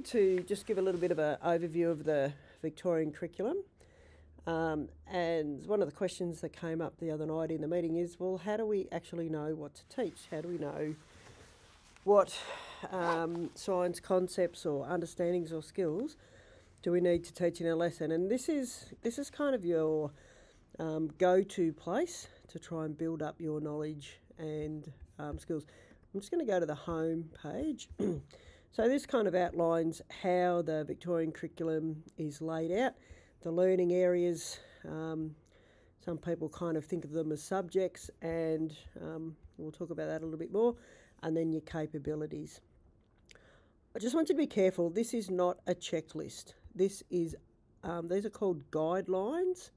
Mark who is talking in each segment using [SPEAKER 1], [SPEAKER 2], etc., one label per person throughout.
[SPEAKER 1] To just give a little bit of an overview of the Victorian curriculum. And one of the questions that came up the other night in the meeting is, well, how do we actually know what to teach? How do we know what science concepts or understandings or skills do we need to teach in a lesson? And this is kind of your go-to place to try and build up your knowledge and skills. I'm just going to go to the home page. So this kind of outlines how the Victorian curriculum is laid out. The learning areas, some people kind of think of them as subjects, and we'll talk about that a little bit more, and then your capabilities. I just want you to be careful. This is not a checklist. This is these are called guidelines,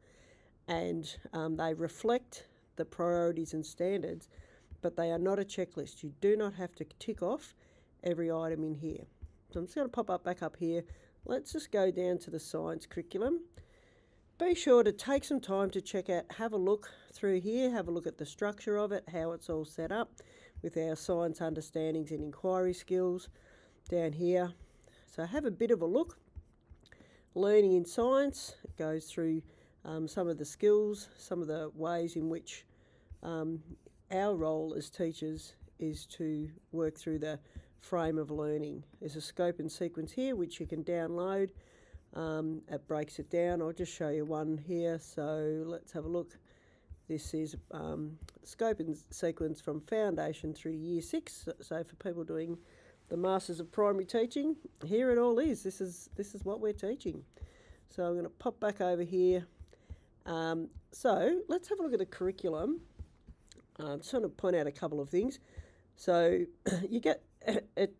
[SPEAKER 1] and they reflect the priorities and standards, but they are not a checklist. You do not have to tick off every item in here. So I'm just going to pop back up here. Let's just go down to the science curriculum. Be sure to take some time to check out, have a look through here, have a look at the structure of it, how it's all set up with our science understandings and inquiry skills down here. So have a bit of a look. Learning in science, it goes through some of the skills, some of the ways in which our role as teachers is to work through the frame of learning. There's a scope and sequence here which you can download. It breaks it down. I'll just show you one here. So let's have a look. This is scope and sequence from foundation through to year 6. So for people doing the Masters of Primary Teaching, here it all is. This is what we're teaching. So I'm going to pop back over here. So let's have a look at the curriculum. I just want to point out a couple of things. So you get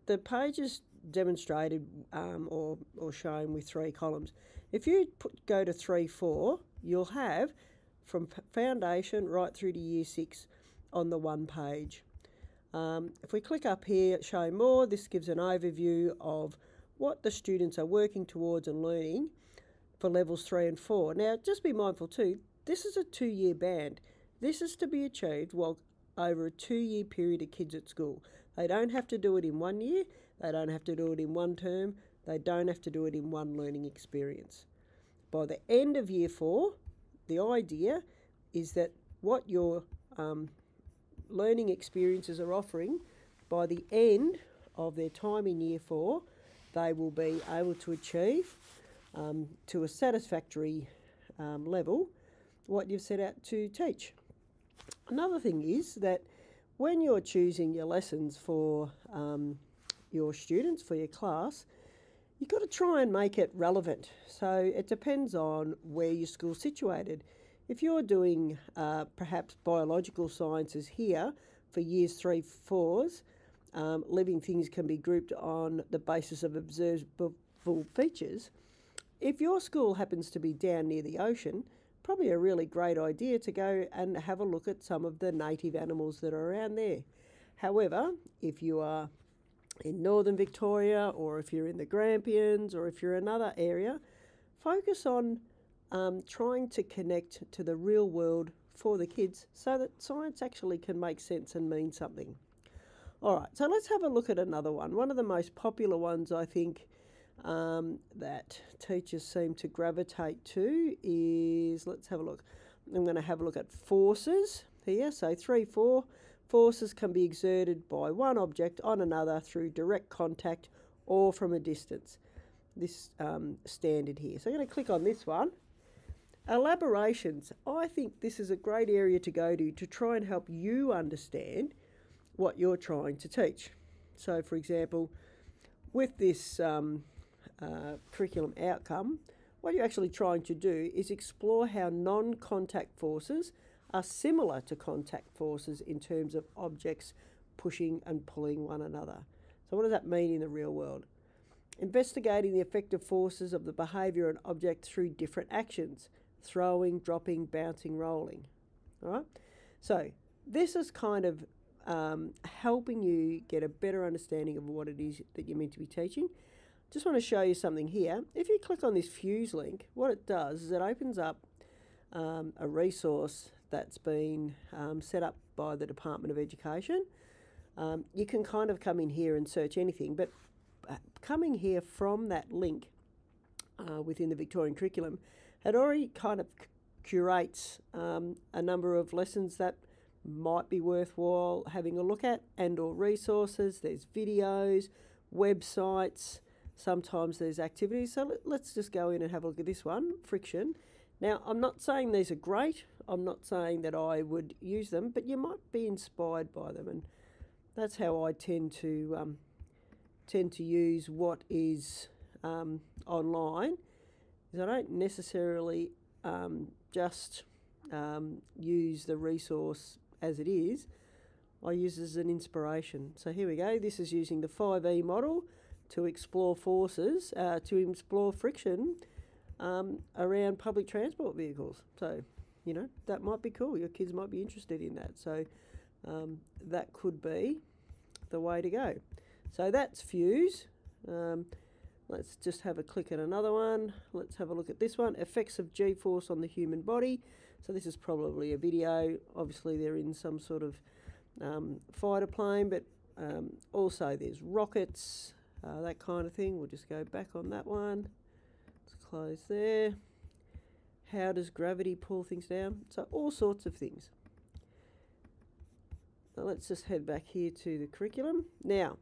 [SPEAKER 1] the page is demonstrated or shown with 3 columns. If you go to 3-4, you'll have from foundation right through to year 6 on the one page. If we click up here, show more, this gives an overview of what the students are working towards and learning for levels 3 and 4. Now, just be mindful too, this is a 2-year band. This is to be achieved while over a 2-year period of kids at school. They don't have to do it in 1 year, they don't have to do it in 1 term, they don't have to do it in 1 learning experience. By the end of year 4, the idea is that what your learning experiences are offering, by the end of their time in year 4, they will be able to achieve to a satisfactory level what you've set out to teach. Another thing is that when you're choosing your lessons for your students, for your class, you've got to try and make it relevant. So it depends on where your school's situated. If you're doing perhaps biological sciences here for years 3, 4s, living things can be grouped on the basis of observable features. If your school happens to be down near the ocean, probably a really great idea to go and have a look at some of the native animals that are around there. However, if you are in northern Victoria, or if you're in the Grampians, or if you're another area, focus on trying to connect to the real world for the kids so that science actually can make sense and mean something. All right, so let's have a look at another one. One of the most popular ones, I think, that teachers seem to gravitate to is, let's have a look. I'm going to have a look at forces here. So 3-4, forces can be exerted by one object on another through direct contact or from a distance. This standard here. So I'm going to click on this one. Elaborations. I think this is a great area to go to try and help you understand what you're trying to teach. So for example, with this curriculum outcome, what you're actually trying to do is explore how non-contact forces are similar to contact forces in terms of objects pushing and pulling one another. So what does that mean in the real world? Investigating the effective forces of the behaviour of an object through different actions: throwing, dropping, bouncing, rolling. All right? So this is kind of helping you get a better understanding of what it is that you're meant to be teaching. Just want to show you something here. If you click on this Fuse link, what it does is it opens up a resource that's been set up by the Department of Education. You can kind of come in here and search anything, but coming here from that link within the Victorian curriculum, it already kind of curates a number of lessons that might be worthwhile having a look at, and or resources. There's videos, websites, sometimes there's activities. So let's just go in and have a look at this one, friction. Now, I'm not saying these are great. I'm not saying that I would use them, but you might be inspired by them, and that's how I tend to use what is online. Is I don't necessarily just use the resource as it is. I use it as an inspiration. So here we go. This is using the 5E model to explore forces, to explore friction around public transport vehicles. So, you know, that might be cool. Your kids might be interested in that. So that could be the way to go. So that's Fuse. Let's just have a click at another one. Let's have a look at this one, effects of G-force on the human body. So this is probably a video. Obviously they're in some sort of fighter plane, but also there's rockets, that kind of thing. We'll just go back on that one. Let's close there. How does gravity pull things down? So all sorts of things. Now let's just head back here to the curriculum. Now,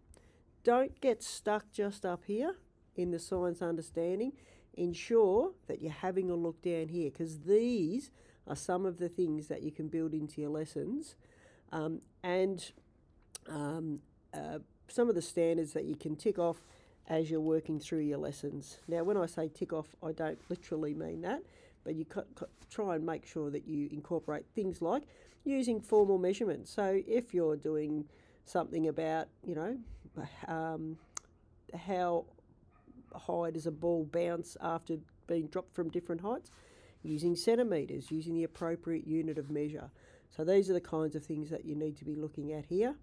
[SPEAKER 1] don't get stuck just up here in the science understanding. Ensure that you're having a look down here, because these are some of the things that you can build into your lessons, and some of the standards that you can tick off as you're working through your lessons. Now, when I say tick off, I don't literally mean that, but you try and make sure that you incorporate things like using formal measurements. So if you're doing something about, you know, how high does a ball bounce after being dropped from different heights, using centimetres, using the appropriate unit of measure. So these are the kinds of things that you need to be looking at here.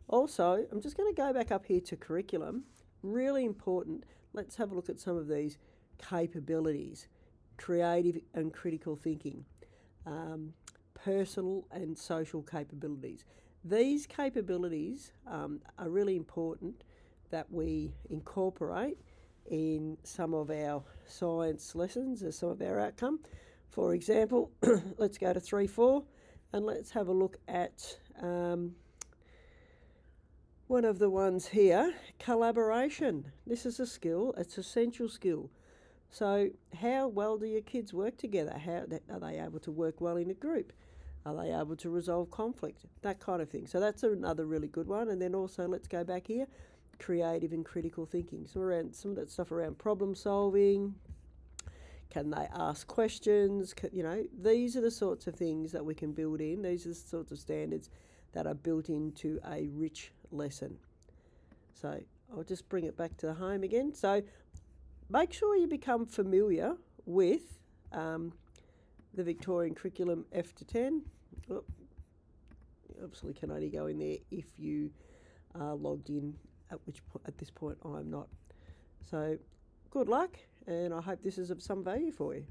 [SPEAKER 1] Also, I'm just going to go back up here to curriculum. Really important. Let's have a look at some of these capabilities. Creative and critical thinking, personal and social capabilities. These capabilities are really important that we incorporate in some of our science lessons as some of our outcome. For example, let's go to 3.4 and let's have a look at one of the ones here, collaboration. This is a skill, it's an essential skill. So how well do your kids work together? How are they able to work well in a group? Are they able to resolve conflict? That kind of thing. So that's another really good one. And then also, let's go back here, creative and critical thinking. So around some of that stuff around problem solving. Can they ask questions? You know, these are the sorts of things that we can build in. These are the sorts of standards that are built into a rich lesson. So I'll just bring it back to the home again. So make sure you become familiar with the Victorian curriculum F to 10. Oh, you obviously can only go in there if you are logged in, at this point I'm not. So good luck, and I hope this is of some value for you.